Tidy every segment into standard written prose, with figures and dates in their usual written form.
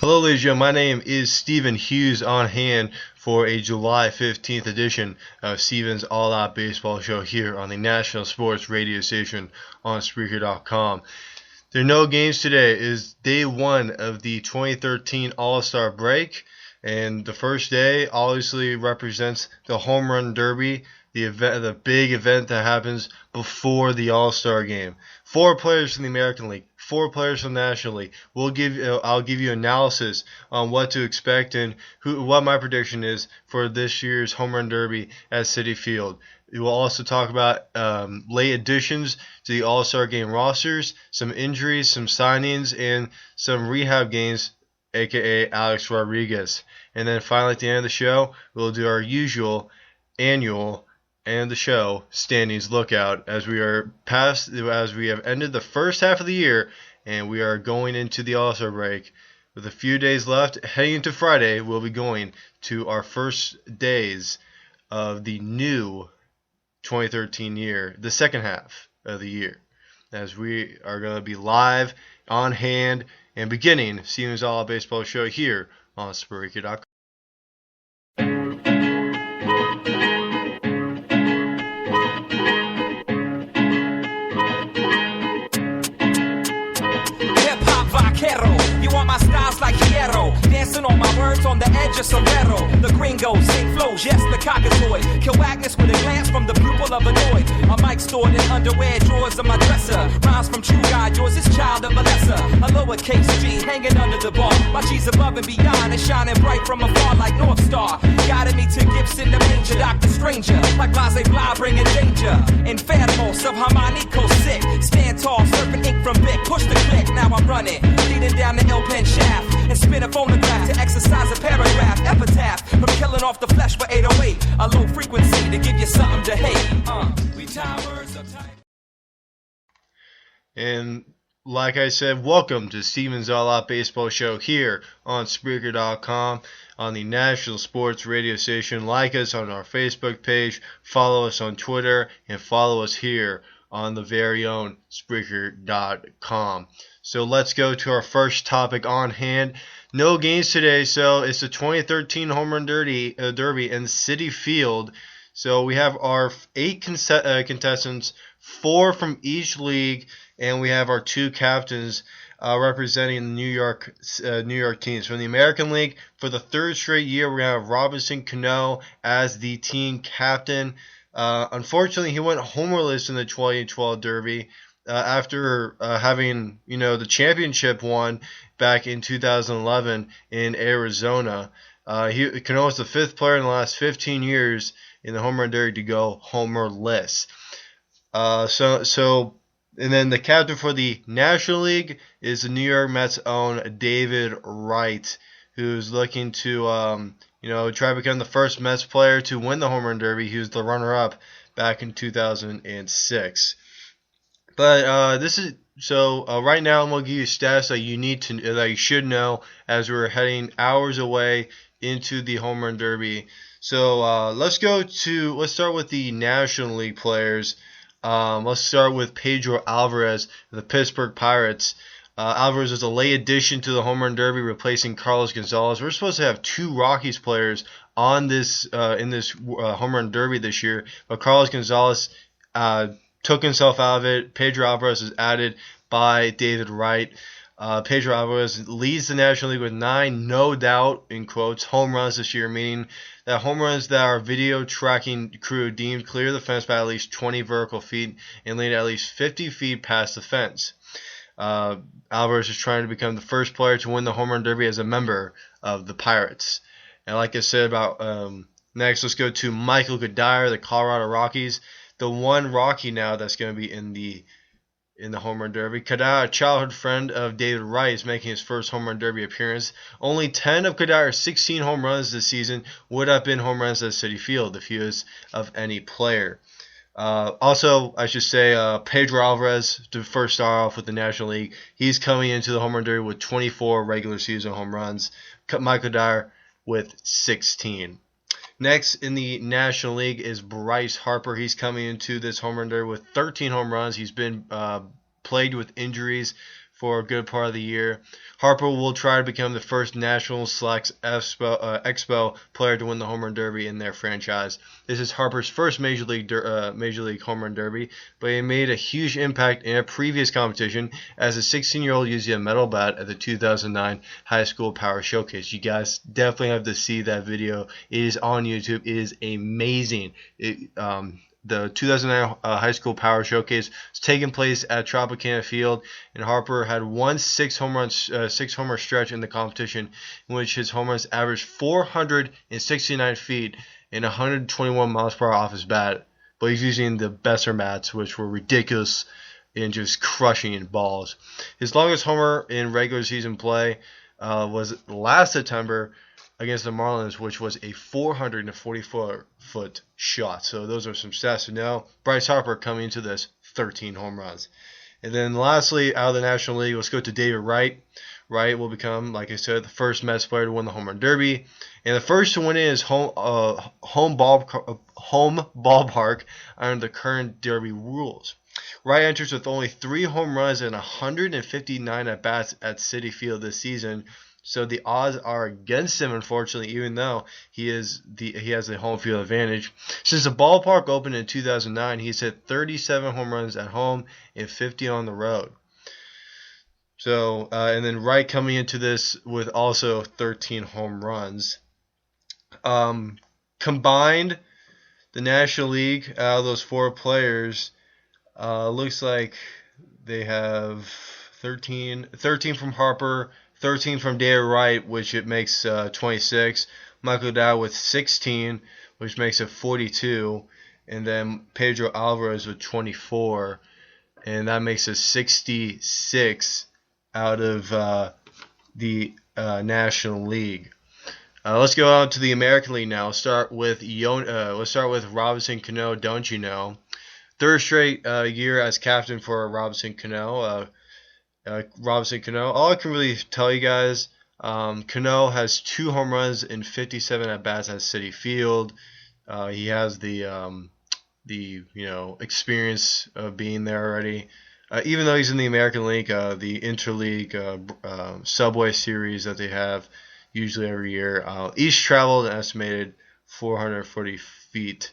Hello, ladies and gentlemen. My name is Stephen Hughes, on hand for a July 15th edition of Stephen's All Out Baseball Show here on the National Sports Radio Station on Spreaker.com. There are no games today. It is day one of the 2013 All-Star break, and the first day obviously represents the Home Run Derby, the big event that happens before the All-Star game. 4 players from the American League, 4 players from the National League. I'll give you analysis on what to expect and what my prediction is for this year's Home Run Derby at Citi Field. We will also talk about late additions to the All-Star Game rosters, some injuries, some signings, and some rehab games, aka Alex Rodriguez. And then finally, at the end of the show, we'll do our usual annual and the show standings lookout as we have ended the first half of the year and we are going into the All-Star break. With a few days left, heading into Friday, we'll be going to our first days of the new 2013 year, the second half of the year, as we are going to be live, on hand, and beginning Stephen's All Out Baseball Show here on Spreaker.com. You want my styles like Hierro, dancing on my words on the edge of sombrero. The gringos, sick flows, yes, the cockatoy. Kill Agnes with a glance from the pupil of annoyed. My mic stored in underwear drawers of my dresser. Rhymes from True God, yours is child of a lesser. A lowercase G hanging under the bar. My G's above and beyond and shining bright from afar like North Star. Guided me to Gibson the Manger, Dr. Stranger. Like Blase Blah bringing danger. Enfermos of Harmonico sick. Stand tall, surfing ink from Vic. Push the click, now I'm running. Leading down the L-pen shaft and spin a phonograph to exercise a paragraph. Epitaph from killing off the flesh for 808. A low frequency to give you something to hate. We tie words up tight. And like I said, welcome to Stephen's All Out Baseball Show here on Spreaker.com on the National Sports Radio Station. Like us on our Facebook page, follow us on Twitter, and follow us here on the very own Spreaker.com. So let's go to our first topic on hand. No games today, so it's the 2013 Home Run Derby in Citi Field. So we have our 8 contestants, 4 from each league, and we have our 2 captains representing the New York teams. From the American League, for the 3rd straight year, we have Robinson Cano as the team captain. Unfortunately, he went homerless in the 2012 Derby. After having the championship won back in 2011 in Arizona. Cano was the 5th player in the last 15 years in the Home Run Derby to go homerless. And then the captain for the National League is the New York Mets' own David Wright, who's looking to try to become the first Mets player to win the Home Run Derby. He was the runner-up back in 2006. But right now I'm gonna give you stats that you should know as we're heading hours away into the Home Run Derby. So let's start with the National League players. Let's start with Pedro Alvarez of the Pittsburgh Pirates. Alvarez is a late addition to the Home Run Derby, replacing Carlos Gonzalez. We're supposed to have 2 Rockies players on this in this Home Run Derby this year, but Carlos Gonzalez took himself out of it. Pedro Alvarez is added by David Wright. Pedro Alvarez leads the National League with 9, no doubt, in quotes, home runs this year, meaning that home runs that our video tracking crew deemed clear the fence by at least 20 vertical feet and lead at least 50 feet past the fence. Alvarez is trying to become the first player to win the Home Run Derby as a member of the Pirates. And like I said about next, let's go to Michael Cuddyer, the Colorado Rockies. The one Rocky now that's going to be in the Home Run Derby. Cuddyer, a childhood friend of David Wright, is making his first Home Run Derby appearance. Only 10 of Cuddyer's 16 home runs this season would have been home runs at Citi Field if he was of any player. Also, I should say Pedro Alvarez, to first start off with the National League, he's coming into the Home Run Derby with 24 regular season home runs. Michael Cuddyer with 16. Next in the National League is Bryce Harper. He's coming into this home run derby with 13 home runs. He's been plagued with injuries for a good part of the year. Harper will try to become the first National Selects Expo player to win the Home Run Derby in their franchise. This is Harper's first Major League Home Run Derby, but he made a huge impact in a previous competition as a 16-year-old using a metal bat at the 2009 High School Power Showcase. You guys definitely have to see that video. It is on YouTube. It is amazing. The 2009 High School Power Showcase was taking place at Tropicana Field, and Harper had one six-homer stretch in the competition, in which his home runs averaged 469 feet and 121 miles per hour off his bat. But he's using the Besser mats, which were ridiculous and just crushing balls. His longest homer in regular season play was last September against the Marlins, which was a 444-foot shot. So those are some stats to know. Bryce Harper coming into this, 13 home runs. And then lastly, out of the National League, let's go to David Wright. Wright will become, like I said, the first Mets player to win the Home Run Derby, and the first to win it is home ballpark under the current Derby rules. Wright enters with only 3 home runs and 159 at-bats at Citi Field this season. So the odds are against him, unfortunately, even though he has the home field advantage. Since the ballpark opened in 2009, he's hit 37 home runs at home and 50 on the road. So, and then Wright coming into this with also 13 home runs. Combined, the National League, out of those 4 players, looks like they have 13 from Harper, 13 from David Wright, which it makes 26. Michael Dow with 16, which makes it 42. And then Pedro Alvarez with 24. And that makes it 66 out of the National League. Let's go out to the American League now. Let's start with Robinson Cano, don't you know? Third straight year as captain for Robinson Cano. Robinson Cano. All I can really tell you guys, Cano has 2 home runs in 57 at bats at Citi Field. He has the experience of being there already. Even though he's in the American League, the Interleague Subway Series that they have usually every year, each traveled an estimated 440 feet.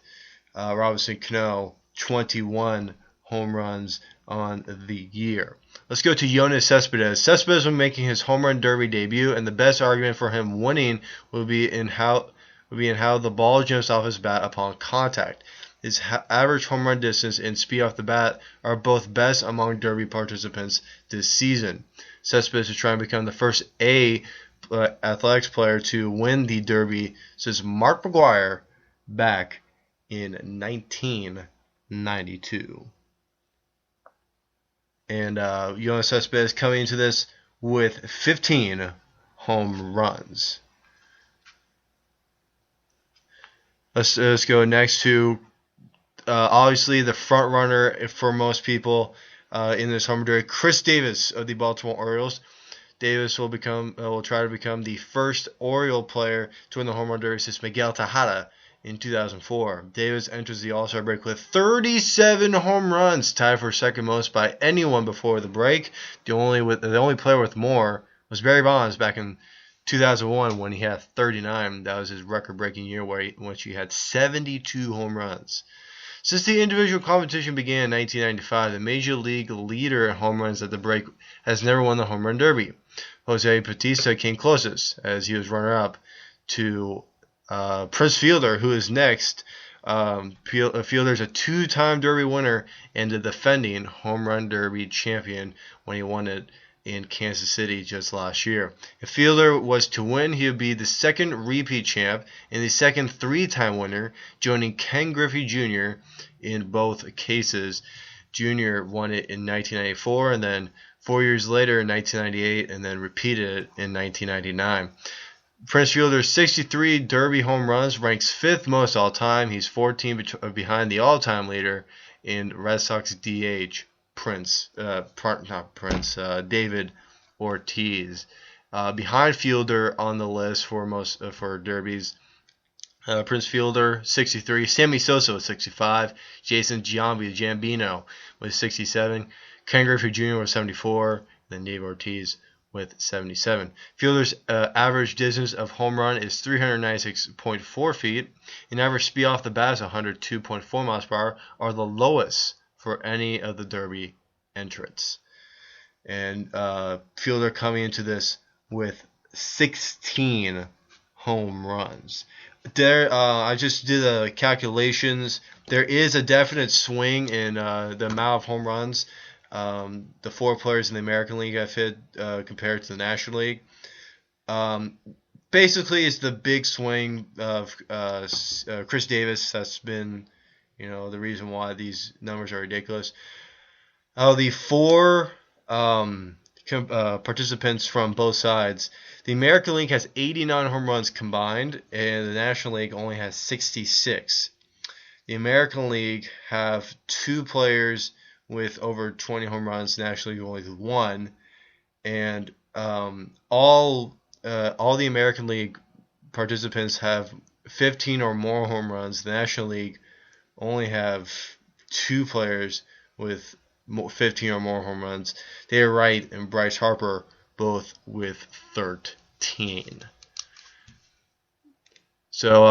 Robinson Cano, 21 home runs on the year. Let's go to Yoenis Cespedes. Cespedes will be making his home run derby debut, and the best argument for him winning will be in how the ball jumps off his bat upon contact. His average home run distance and speed off the bat are both best among derby participants this season. Cespedes is trying to become the first A athletics player to win the derby since Mark McGwire back in 1992. And Yoenis Cespedes coming into this with 15 home runs. Let's go next to obviously the front runner for most people in this home run derby, Chris Davis of the Baltimore Orioles. Davis will try to become the first Oriole player to win the home run derby since Miguel Tejada in 2004. Davis enters the All-Star break with 37 home runs, tied for second most by anyone before the break. The only player with more was Barry Bonds back in 2001 when he had 39. That was his record-breaking year in which he had 72 home runs. Since the individual competition began in 1995, the Major League leader in home runs at the break has never won the Home Run Derby. Jose Bautista came closest, as he was runner-up to Prince Fielder, who is next. Fielder's a 2-time Derby winner and the defending Home Run Derby champion when he won it in Kansas City just last year. If Fielder was to win, he would be the second repeat champ and the second 3-time winner, joining Ken Griffey Jr. in both cases. Jr. won it in 1994 and then 4 years later in 1998 and then repeated it in 1999. Prince Fielder's 63 Derby home runs ranks 5th most all time. He's 14 behind the all-time leader in Red Sox DH David Ortiz. Behind Fielder on the list for derbies, Prince Fielder 63, Sammy Sosa with 65, Jason Giambino with 67, Ken Griffey Jr. with 74, then Dave Ortiz with 77. Fielder's average distance of home run is 396.4 feet, and average speed off the bat is 102.4 miles per hour, are the lowest for any of the Derby entrants. And Fielder coming into this with 16 home runs. There, I just did the calculations. There is a definite swing in the amount of home runs the 4 players in the American League have hit compared to the National League. Basically, it's the big swing of Chris Davis that's been, the reason why these numbers are ridiculous. The 4 participants from both sides, the American League has 89 home runs combined, and the National League only has 66. The American League have 2 players with over 20 home runs, the National League only 1, and all the American League participants have 15 or more home runs. The National League only have 2 players with 15 or more home runs. Taylor Wright and Bryce Harper both with 13. So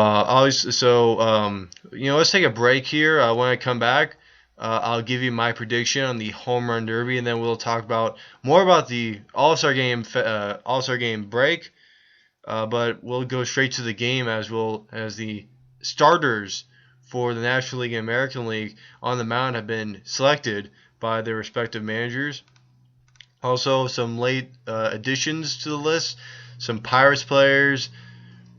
let's take a break here. When I come back, I'll give you my prediction on the Home Run Derby, and then we'll talk more about the All-Star Game break. But we'll go straight to the game as the starters for the National League and American League on the mound have been selected by their respective managers. Also, some late additions to the list: some Pirates players,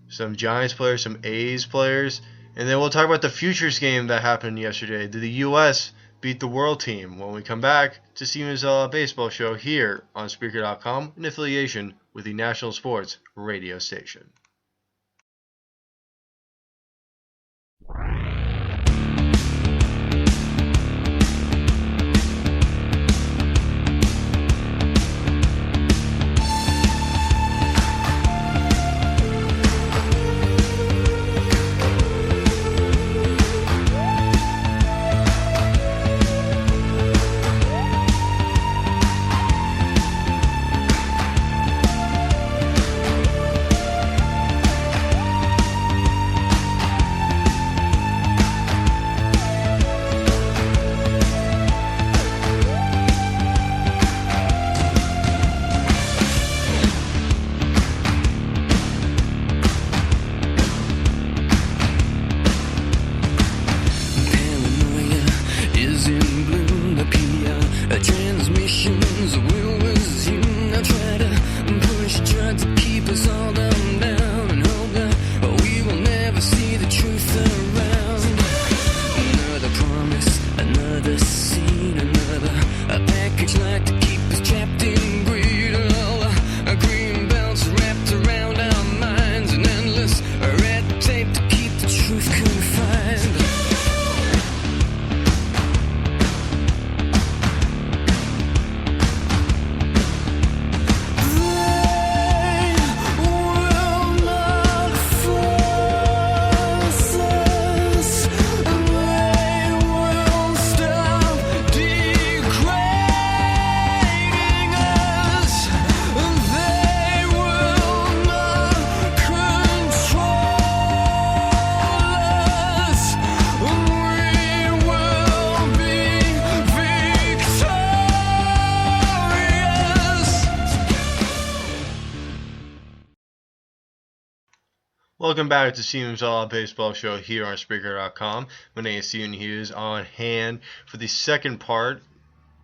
some Giants players, some A's players. And then we'll talk about the Futures game that happened yesterday. Did the U.S. beat the World Team? When we come back to Siemens Baseball Show here on Spreaker.com in affiliation with the National Sports Radio Station. Welcome back to Siemens Baseball Show here on Spreaker.com. My name is Steven Hughes, on hand for the second part,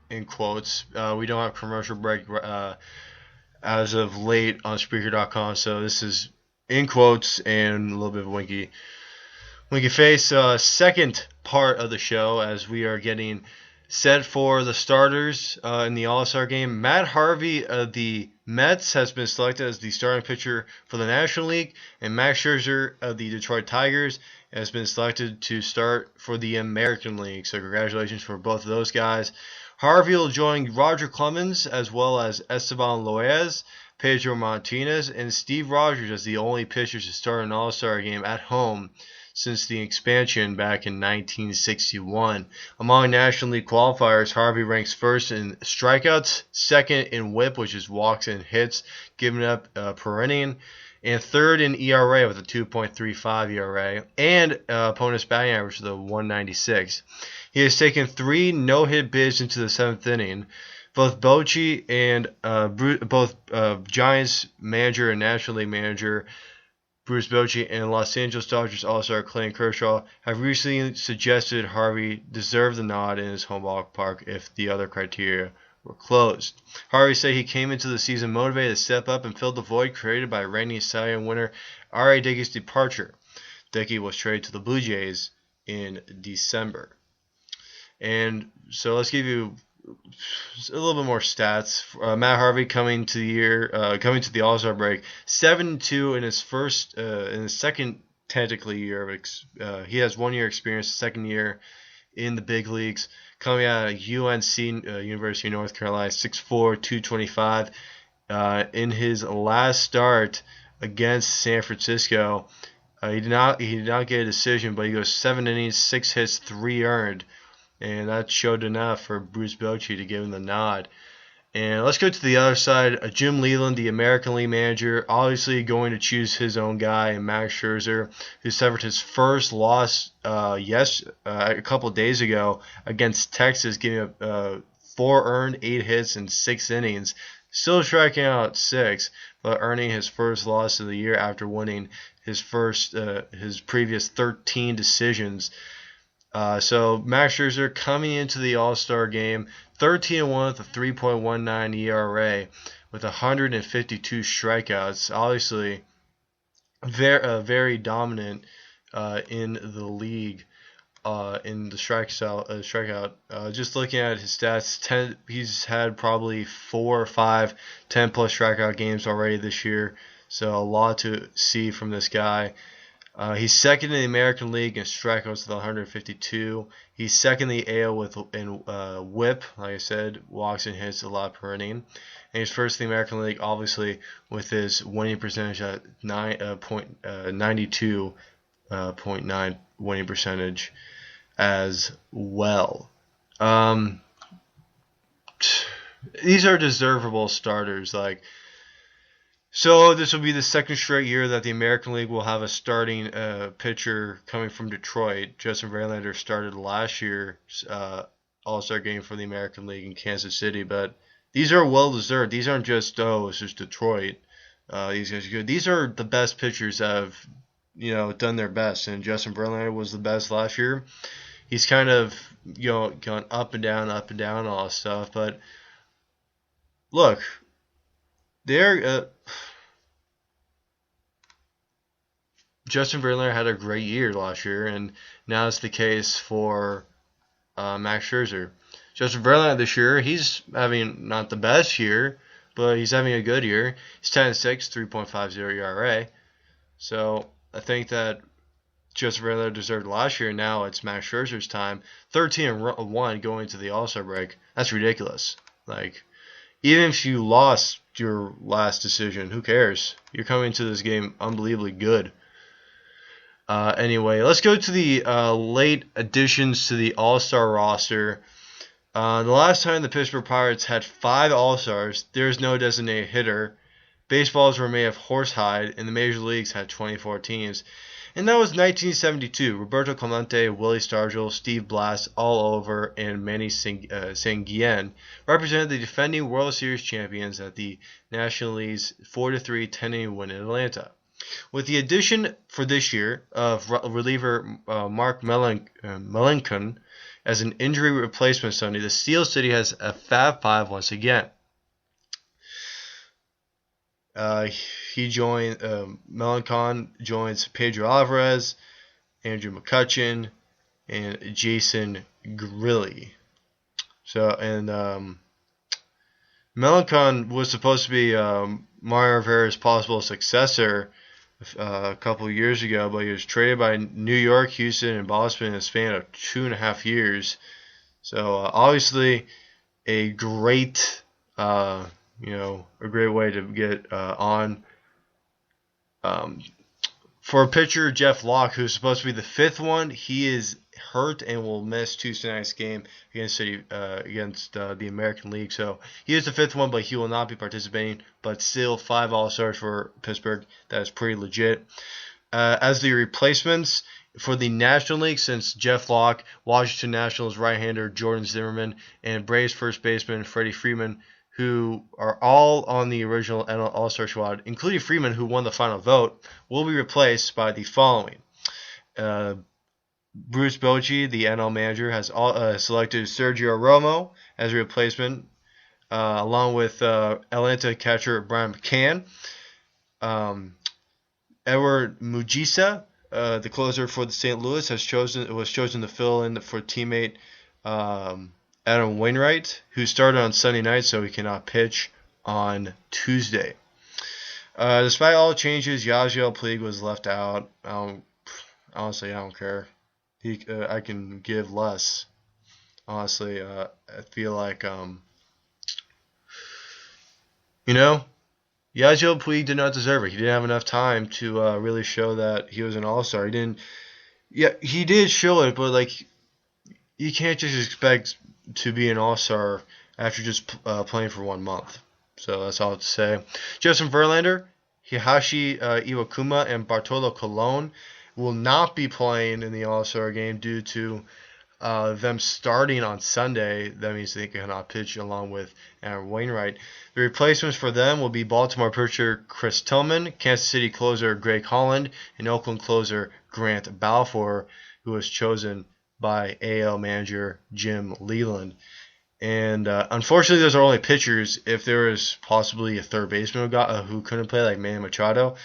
in quotes. We don't have commercial break as of late on Spreaker.com, so this is in quotes and a little bit of winky face. Second part of the show as we are getting set for the starters in the All-Star game. Matt Harvey of the Mets has been selected as the starting pitcher for the National League, and Max Scherzer of the Detroit Tigers has been selected to start for the American League. So congratulations for both of those guys. Harvey will join Roger Clemens as well as Esteban Loaiz, Pedro Martinez, and Steve Rogers as the only pitchers to start an All-Star game at home since the expansion back in 1961. Among National League qualifiers, Harvey ranks first in strikeouts, second in WHIP, which is walks and hits given up per inning, and third in ERA with a 2.35 ERA, and opponent's batting average with a 196. He has taken 3 no-hit bids into the 7th inning. Both Bochy and Giants manager and National League manager Bruce Bochy and Los Angeles Dodgers All-Star Clayton Kershaw have recently suggested Harvey deserve the nod in his home ballpark if the other criteria were closed. Harvey said he came into the season motivated to step up and fill the void created by reigning Cy Young winner R.A. Dickey's departure. Dickey was traded to the Blue Jays in December. And so let's give you a little bit more stats. Matt Harvey coming to the All-Star break, 7-2 in his second technically year. He has 1 year experience, second year in the big leagues. Coming out of UNC, University of North Carolina, 6'4", 225. In his last start against San Francisco, he did not get a decision, but he goes 7 innings, 6 hits, 3 earned. And that showed enough for Bruce Bochy to give him the nod. And let's go to the other side. Jim Leyland, the American League manager, obviously going to choose his own guy, Max Scherzer, who suffered his first loss a couple days ago against Texas, giving up 4 earned, 8 hits, in 6 innings. Still striking out 6, but earning his first loss of the year after winning his previous 13 decisions. So Max Scherzer coming into the All-Star game, 13-1 with a 3.19 ERA, with 152 strikeouts. Obviously, very dominant in the league in the strikeout. Just looking at his stats, he's had probably 4 or 5 10-plus strikeout games already this year. So a lot to see from this guy. He's second in the American League in strikeouts with 152. He's second in the AL in WHIP, like I said, walks and hits a lot per inning. And he's first in the American League, obviously, with his winning percentage at 92.9 winning percentage as well. These are deservable starters, So this will be the second straight year that the American League will have a starting pitcher coming from Detroit. Justin Verlander started last year's All-Star game for the American League in Kansas City, but these are well-deserved. These aren't just, it's just Detroit. These guys are good. These are the best pitchers that have done their best, and Justin Verlander was the best last year. He's kind of gone up and down, all that stuff, but look, Justin Verlander had a great year last year, and now it's the case for Max Scherzer. Justin Verlander this year, he's having not the best year, but he's having a good year. He's 10-6, 3.50 ERA. So I think that Justin Verlander deserved last year. Now it's Max Scherzer's time. 13-1 going into the All-Star break. That's ridiculous. Even if you lost your last decision, who cares? You're coming into this game unbelievably good. Anyway, let's go to the late additions to the All-Star roster. The last time the Pittsburgh Pirates had 5 All-Stars, there's no designated hitter. Baseballs were made of horsehide, and the Major Leagues had 24 teams. And that was 1972. Roberto Clemente, Willie Stargell, Steve Blass, all over, and Manny Sanguillen represented the defending World Series champions at the National League's 4-3 10-inning win in Atlanta. With the addition for this year of reliever Mark Melancon as an injury replacement Sunday, the Steel City has a Fab Five once again. Melancon joins Pedro Alvarez, Andrew McCutchen, and Jason Grilli. Melancon was supposed to be Mario Rivera's possible successor a couple of years ago, but he was traded by New York, Houston, and Boston in a span of 2.5 years. So obviously a great a great way to get on For pitcher Jeff Locke, who's supposed to be the fifth one, he is hurt and will miss Tuesday night's game against the American League. So he is the fifth one, but he will not be participating. But still, 5 All-Stars for Pittsburgh. That is pretty legit. As the replacements for the National League, since Jeff Locke, Washington Nationals right-hander Jordan Zimmerman, and Braves first baseman Freddie Freeman, who are all on the original All-Star squad, including Freeman, who won the final vote, will be replaced by the following. Bruce Bochy, the NL manager, has selected Sergio Romo as a replacement, along with Atlanta catcher Brian McCann. Edward Mujisa, the closer for the St. Louis, was chosen to fill in for teammate Adam Wainwright, who started on Sunday night, so he cannot pitch on Tuesday. Despite all changes, Yasiel Puig was left out. Honestly, I don't care. I can give less. Honestly, I feel like, Yasiel Puig did not deserve it. He didn't have enough time to really show that he was an all-star. He did show it, but like, you can't just expect to be an all-star after just playing for 1 month. So that's all I have to say. Justin Verlander, Higashi Iwakuma, and Bartolo Colon will not be playing in the All-Star game due to them starting on Sunday. That means they cannot pitch along with Aaron Wainwright. The replacements for them will be Baltimore pitcher Chris Tillman, Kansas City closer Greg Holland, and Oakland closer Grant Balfour, who was chosen by AL manager Jim Leland. And unfortunately, those are only pitchers. If there was possibly a third baseman who couldn't play, like Manny Machado,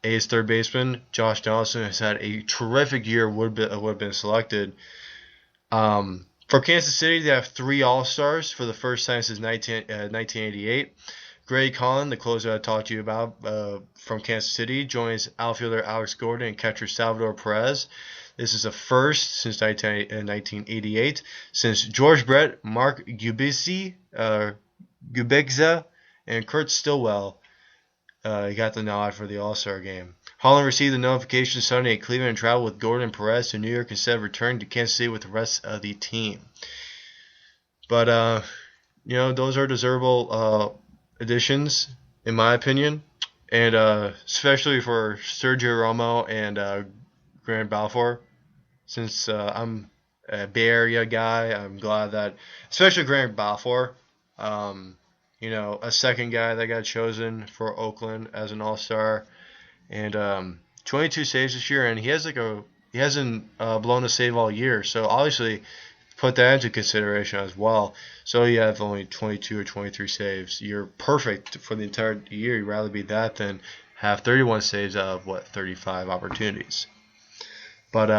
A's third baseman Josh Donaldson has had a terrific year, would have been selected. For Kansas City, they have 3 All-Stars for the first time since 1988. Greg Holland, the closer I talked to you about from Kansas City, joins outfielder Alex Gordon and catcher Salvador Perez. This is a first since 1988, since George Brett, Mark Gubicza, and Kurt Stillwell got the nod for the All-Star game. Holland received the notification Sunday at Cleveland and traveled with Gordon and Perez to New York instead of returning to Kansas City with the rest of the team. But, those are desirable additions, in my opinion, and especially for Sergio Romo and Grant Balfour. Since I'm a Bay Area guy, I'm glad that, especially Grant Balfour, a second guy that got chosen for Oakland as an All-Star, and 22 saves this year, and he hasn't blown a save all year, so obviously put that into consideration as well. So you have only 22 or 23 saves. You're perfect for the entire year. You'd rather be that than have 31 saves out of 35 opportunities. But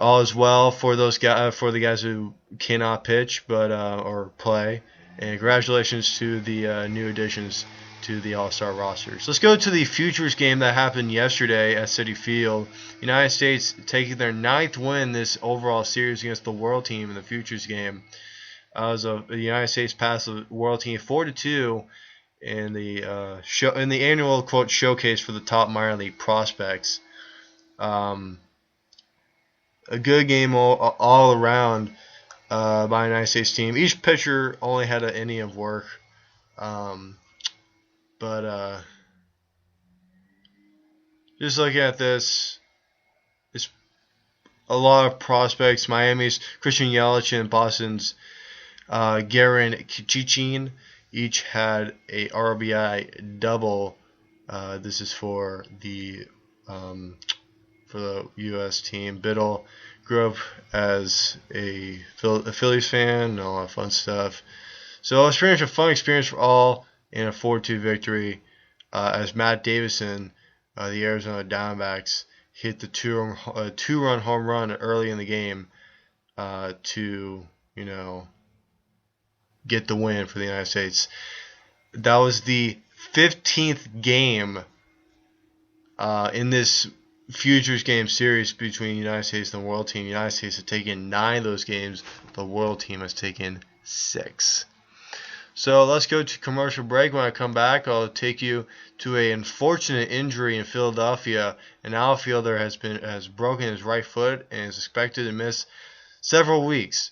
all is well for those guys, for the guys who cannot pitch or play. And congratulations to the new additions to the All-Star rosters. Let's go to the Futures game that happened yesterday at Citi Field. United States taking their 9th win this overall series against the World Team in the Futures game. The United States passed the World Team 4-2 in the annual quote showcase for the top minor league prospects. A good game all around by the United States team. Each pitcher only had an inning of work. But just looking at this, it's a lot of prospects. Miami's Christian Yelich and Boston's Garen Kichin each had a RBI double. This is for the U.S. team. Biddle grew up as a Phillies fan and all that fun stuff. So it's pretty much a fun experience for all in a 4-2 victory as Matt Davison, the Arizona Diamondbacks, hit the two-run home run early in the game to, get the win for the United States. That was the 15th game in this Futures game series between the United States and the World Team. The United States have taken 9 of those games. The World Team has taken 6. So let's go to commercial break. When I come back, I'll take you to an unfortunate injury in Philadelphia. An outfielder has broken his right foot and is expected to miss several weeks.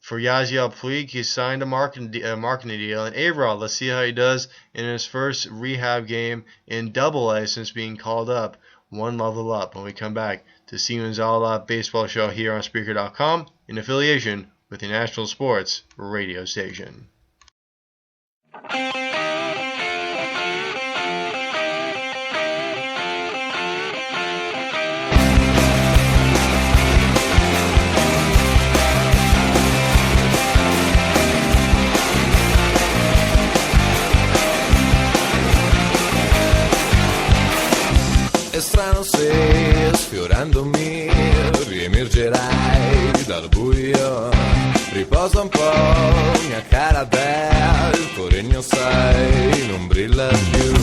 For Yasiel Puig, he signed a marketing deal. And A-Rod, let's see how he does in his first rehab game in Double-A since being called up. One level up when we come back to Siemens All Out Baseball Show here on Spreaker.com in affiliation with the National Sports Radio Station. È strano se sfiorandomi riemergerai dal buio. Riposa un po', mia cara Belle, il tuo regno sai non brilla più.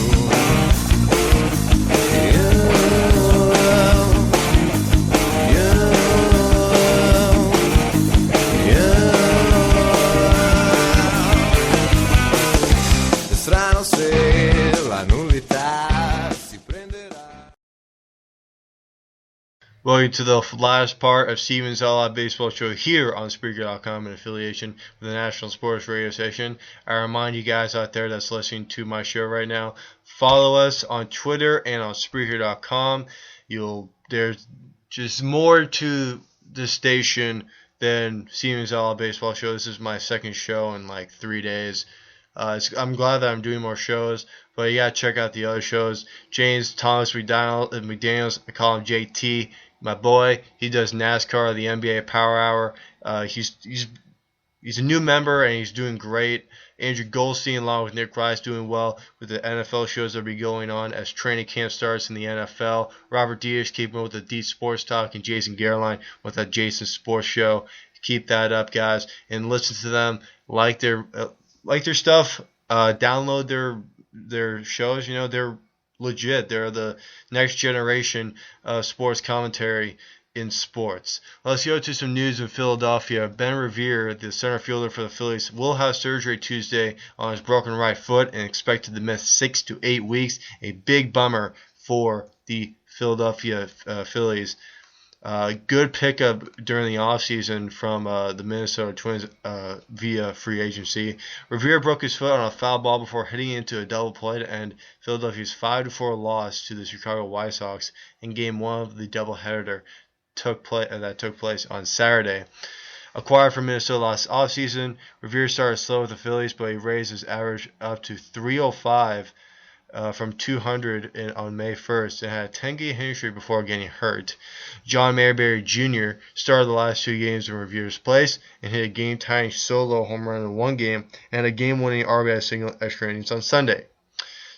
È strano se la nullità si prenderà. Welcome to the last part of Siemens All Out Baseball Show here on Spreaker.com in affiliation with the National Sports Radio Station. I remind you guys out there that's listening to my show right now, follow us on Twitter and on Spreaker.com. There's just more to the station than Siemens All Out Baseball Show. This is my second show in like 3 days. I'm glad that I'm doing more shows, but you gotta check out the other shows. James Thomas McDaniels, I call him JT. My boy, he does NASCAR, the NBA Power Hour. He's a new member and he's doing great. Andrew Goldstein, along with Nick Rice, doing well with the NFL shows that will be going on as training camp starts in the NFL. Robert Diaz keeping up with the Deep Sports Talk, and Jason Gerline with that Jason Sports Show. Keep that up, guys, and listen to them. Like their stuff. Download their shows. They're legit. They're the next generation of sports commentary in sports. Let's go to some news in Philadelphia. Ben Revere, the center fielder for the Phillies, will have surgery Tuesday on his broken right foot and expected to miss 6 to 8 weeks. A big bummer for the Philadelphia Phillies. Good pickup during the offseason from the Minnesota Twins via free agency. Revere broke his foot on a foul ball before hitting into a double play to end Philadelphia's 5-4 loss to the Chicago White Sox in Game 1 of the doubleheader that took place on Saturday. Acquired from Minnesota last offseason, Revere started slow with the Phillies, but he raised his average up to 305 from 200 on May 1st and had a 10-game hitting streak before getting hurt. John Mayberry Jr. started the last 2 games in Revere's place and hit a game-tying solo home run in one game and a game-winning RBI single extra innings on Sunday.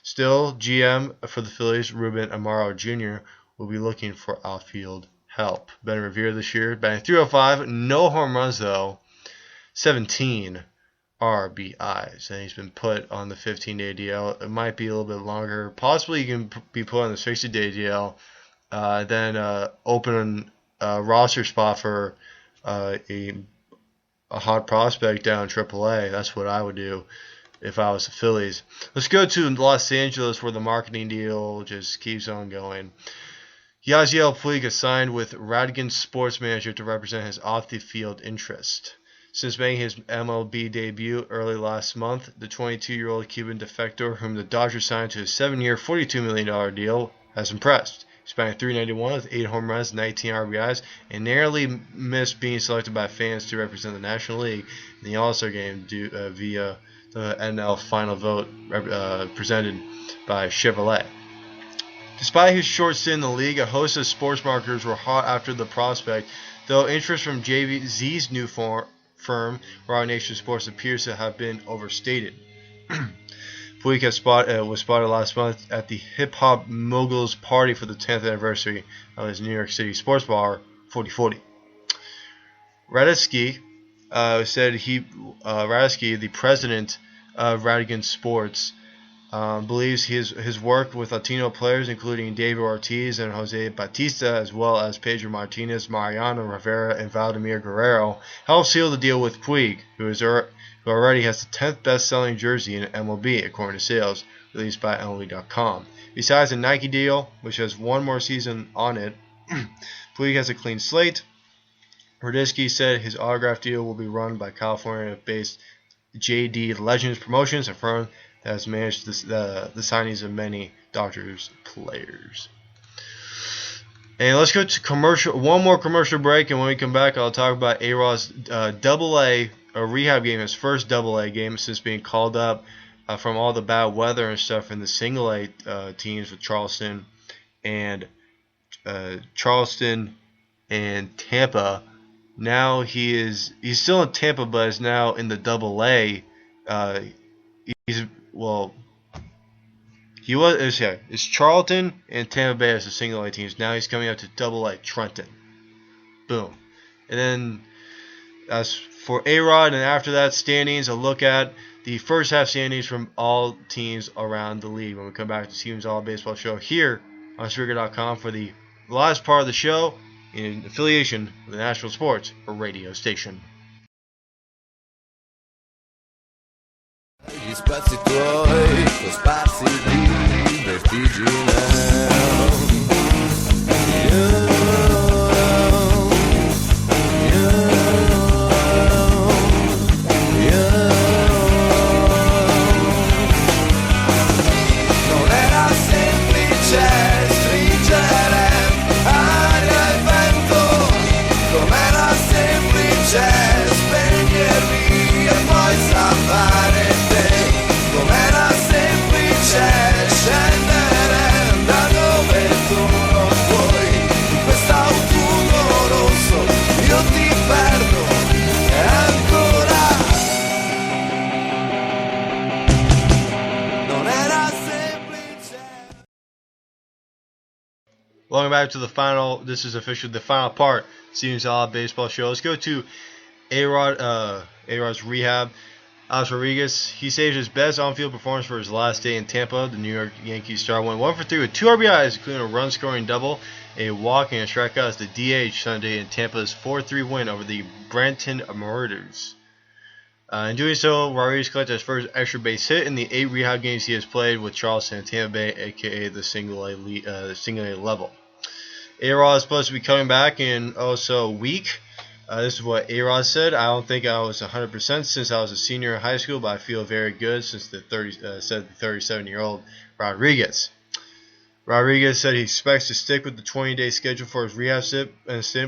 Still, GM for the Phillies, Ruben Amaro Jr., will be looking for outfield help. Ben Revere this year, batting .305, no home runs though, 17 RBIs, and he's been put on the 15-day DL. It might be a little bit longer. Possibly he can be put on the 60-day DL, then open a roster spot for a hot prospect down AAA. That's what I would do if I was the Phillies. Let's go to Los Angeles, where the marketing deal just keeps on going. Yasiel Puig has signed with Radigan Sports Manager to represent his off-the-field interest. Since making his MLB debut early last month, the 22-year-old Cuban defector, whom the Dodgers signed to a 7-year, $42 million deal, has impressed. He's batting .391 with 8 home runs, 19 RBIs, and narrowly missed being selected by fans to represent the National League in the All-Star Game via the NL Final Vote presented by Chevrolet. Despite his short stint in the league, a host of sports marketers were hot after the prospect, though interest from Jay-Z's new firm, Raw Nation Sports, appears to have been overstated. Puig was spotted last month at the Hip Hop Moguls party for the 10th anniversary of his New York City sports bar, 4040. Radetsky said Radetsky, the president of Radigan Sports, believes his work with Latino players, including David Ortiz and Jose Bautista, as well as Pedro Martinez, Mariano Rivera, and Vladimir Guerrero, helped seal the deal with Puig, who who already has the 10th best-selling jersey in MLB according to sales released by MLB.com. Besides the Nike deal, which has one more season on it, Puig has a clean slate. Radisky said his autograph deal will be run by California-based JD Legends Promotions, a firm that has managed the signings of many Dodgers players. And let's go to one more commercial break, and when we come back, I'll talk about A-Rod's AA rehab game, his first AA game since being called up from all the bad weather and stuff in the single A teams with Charleston and Tampa. Now he's still in Tampa, but is now in the AA. It's Charlton and Tampa Bay as the single A teams. Now he's coming up to AA Trenton. Boom. And then as for A-Rod, and after that standings, a look at the first half standings from all teams around the league. When we come back to Teams All Baseball Show here on Spreaker.com for the last part of the show in affiliation with the National Sports Radio Station. Gli spazi tuoi cosparsi di vertigine. Non era semplice stringere aria e vento, com'era semplice spegnermi e poi salvare te, com'era semplice scendere da dove tu non puoi, in quest'autunno rosso io ti perdo e ancora non era semplice. Welcome back to the final. This is officially the final part. Teams All Baseball Show. Let's go to A-Rod's rehab. Alex Rodriguez, he saved his best on-field performance for his last day in Tampa. The New York Yankees star went 1 for 3 with 2 RBIs, including a run-scoring double, a walk, and a strikeout as the DH Sunday in Tampa's 4-3 win over the Brampton Marauders. In doing so, Rodriguez collected his first extra base hit in the 8 rehab games he has played with Charleston and Tampa Bay, aka the single A level. A-Rod is supposed to be coming back in a week. This is what A-Rod said. I don't think I was 100% since I was a senior in high school, but I feel very good since the 37-year-old Rodriguez. Rodriguez said he expects to stick with the 20-day schedule for his rehab stint,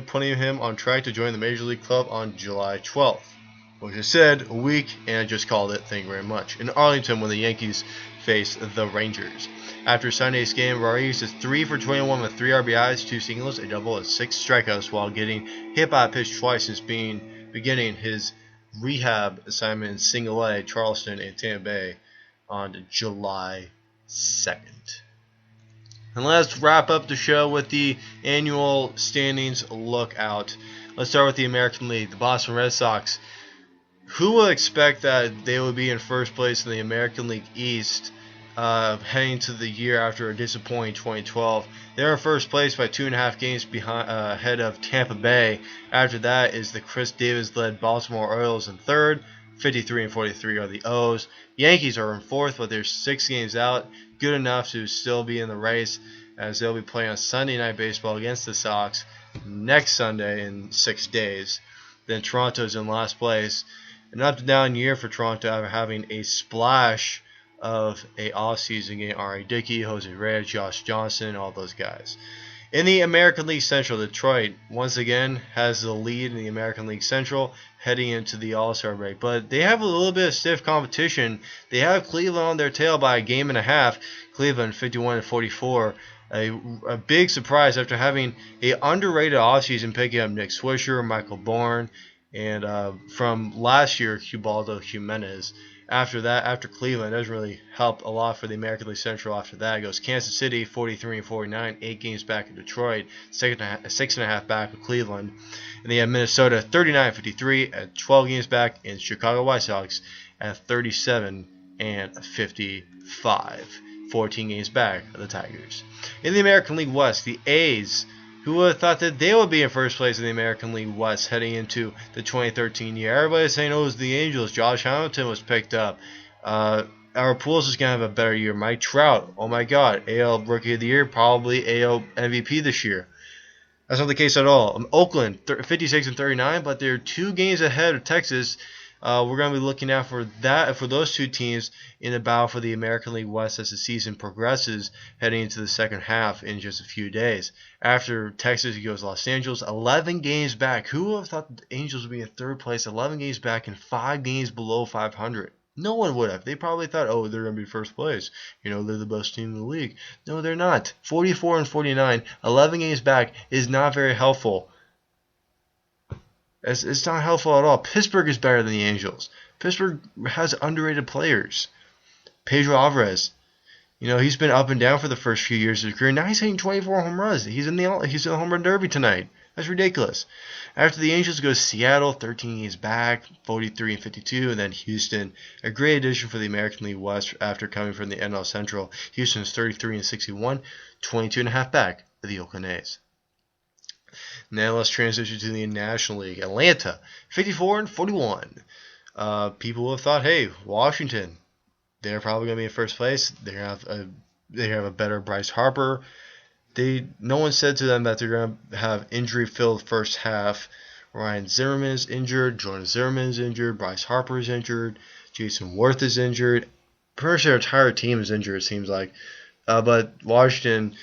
putting him on track to join the Major League Club on July 12th. Which I said, a week, and I just called it. Thank you very much. In Arlington, when the Yankees face the Rangers. After Sunday's game, Rodriguez is 3 for 21 with 3 RBIs, 2 singles, a double, and 6 strikeouts while getting hit by a pitch twice since beginning his rehab assignment in Single A, Charleston, and Tampa Bay on July 2nd. And let's wrap up the show with the annual standings lookout. Let's start with the American League. The Boston Red Sox. Who will expect that they will be in first place in the American League East heading to the year after a disappointing 2012? They're in first place by 2.5 games ahead of Tampa Bay. After that is the Chris Davis-led Baltimore Orioles in third. 53 and 43 are the O's. Yankees are in fourth, but they're 6 games out. Good enough to still be in the race, as they'll be playing on Sunday Night Baseball against the Sox next Sunday in 6 days. Then Toronto's in last place. An up-and-down year for Toronto after having a splash of a offseason getting R.A. Dickey, Jose Reyes, Josh Johnson, all those guys. In the American League Central, Detroit once again has the lead in the American League Central heading into the All-Star break. But they have a little bit of stiff competition. They have Cleveland on their tail by a game and a half. Cleveland 51-44. A big surprise after having an underrated offseason picking up Nick Swisher, Michael Bourne, and from last year, Ubaldo Jimenez. After that, after Cleveland, doesn't really help a lot for the American League Central. After that, it goes Kansas City, 43-49, 8 games back in Detroit, 6.5 back with Cleveland. And they have Minnesota, 39-53, at 12 games back, and Chicago White Sox at 37-55, 14 games back of the Tigers. In the American League West, the A's, Who would have thought that they would be in first place in the American League West heading into the 2013 year? Everybody's saying, oh, it was the Angels. Josh Hamilton was picked up. Our Pools is going to have a better year. Mike Trout, oh my God, AL Rookie of the Year, probably AL MVP this year. That's not the case at all. Oakland, 56 and 39, but they're 2 games ahead of Texas. We're going to be looking out for those two teams in the battle for the American League West as the season progresses, heading into the second half in just a few days. After Texas, it goes Los Angeles, 11 games back. Who would have thought the Angels would be in third place, 11 games back, and 5 games below 500? No one would have. They probably thought, oh, they're going to be first place. They're the best team in the league. No, they're not. 44 and 49, 11 games back is not very helpful. It's not helpful at all. Pittsburgh is better than the Angels. Pittsburgh has underrated players. Pedro Alvarez, he's been up and down for the first few years of his career. Now he's hitting 24 home runs. He's in the home run derby tonight. That's ridiculous. After the Angels goes Seattle, 13 games back, 43 and 52, and then Houston, a great addition for the American League West after coming from the NL Central. Houston's 33 and 61, 22 and a half back of the Oakland A's. Now let's transition to the National League. Atlanta, 54 and 41. People have thought, hey, Washington, they're probably going to be in first place. They have a better Bryce Harper. No one said to them that they're going to have injury-filled first half. Ryan Zimmerman is injured. Jordan Zimmerman is injured. Bryce Harper is injured. Jason Worth is injured. Pretty much their entire team is injured, it seems like. But Washington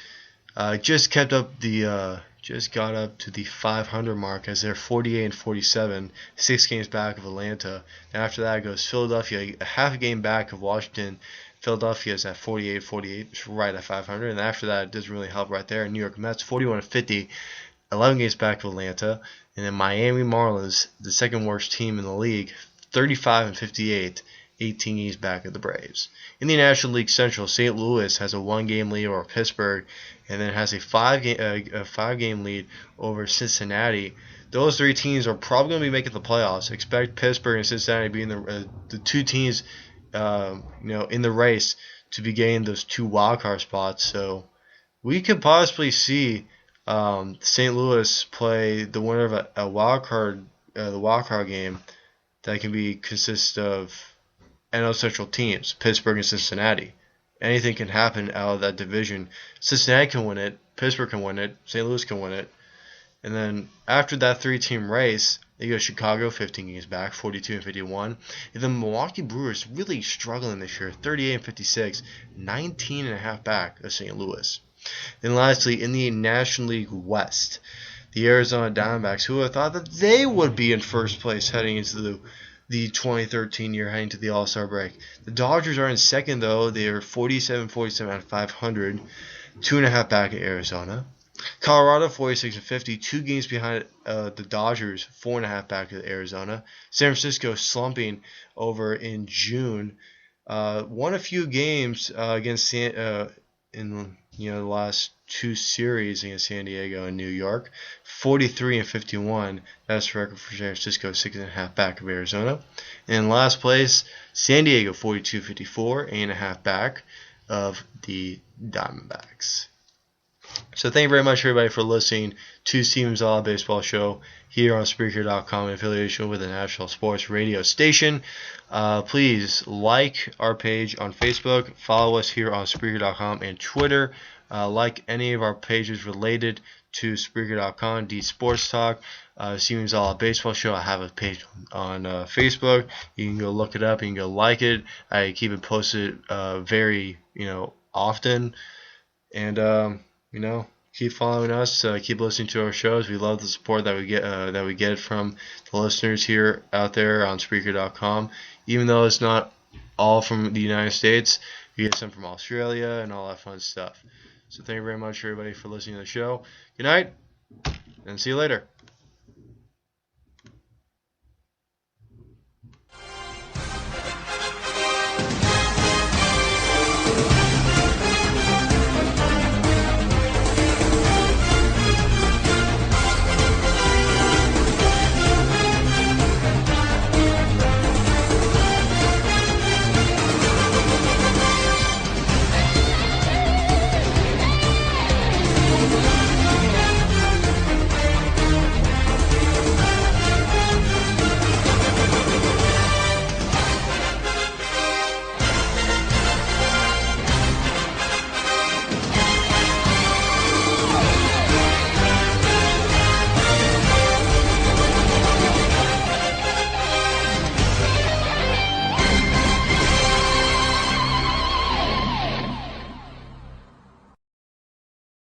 just got up to the 500 mark as they're 48 and 47, 6 games back of Atlanta. And after that goes Philadelphia, a half a game back of Washington. Philadelphia is at 48, right at 500, and after that, it doesn't really help right there. New York Mets, 41 and 50, 11 games back of Atlanta, and then Miami Marlins, the second worst team in the league, 35 and 58, 18 games back of the Braves. In the National League Central, St. Louis has a 1-game lead over Pittsburgh, and then has a 5-game lead over Cincinnati. Those 3 teams are probably going to be making the playoffs. Expect Pittsburgh and Cincinnati being the 2 teams in the race to be getting those 2 wildcard spots. So we could possibly see St. Louis play the winner of the wildcard game that can consist of NL Central teams, Pittsburgh and Cincinnati. Anything can happen out of that division. Cincinnati can win it, Pittsburgh can win it, St. Louis can win it. And then after that 3-team race, you go Chicago, 15 games back, 42 and 51. And the Milwaukee Brewers really struggling this year, 38 and 56, 19 and a half back of St. Louis. Then lastly, in the National League West, the Arizona Diamondbacks, who have thought that they would be in first place heading into the 2013 year, heading to the All-Star break. The Dodgers are in second, though. They are 47 out of 500, 2.5 back of Arizona. Colorado, 46 and 50, 2 games behind the Dodgers, 4.5 back of Arizona. San Francisco slumping over in June. Won a few games against in the last 2 series against San Diego and New York. 43 and 51. That's the record for San Francisco, 6.5 back of Arizona. And in last place, San Diego, 42-54, 8.5 back of the Diamondbacks. So thank you very much, everybody, for listening to Steven's All Baseball Show here on Spreaker.com in affiliation with the National Sports Radio Station. Please like our page on Facebook. Follow us here on Spreaker.com and Twitter. Like any of our pages related to Spreaker.com, D Sports Talk, Steven's All Baseball Show. I have a page on Facebook. You can go look it up. You can go like it. I keep it posted very often. And keep following us. Keep listening to our shows. We love the support that we get from the listeners here out there on Spreaker.com. Even though it's not all from the United States, we get some from Australia and all that fun stuff. So thank you very much, everybody, for listening to the show. Good night, and see you later.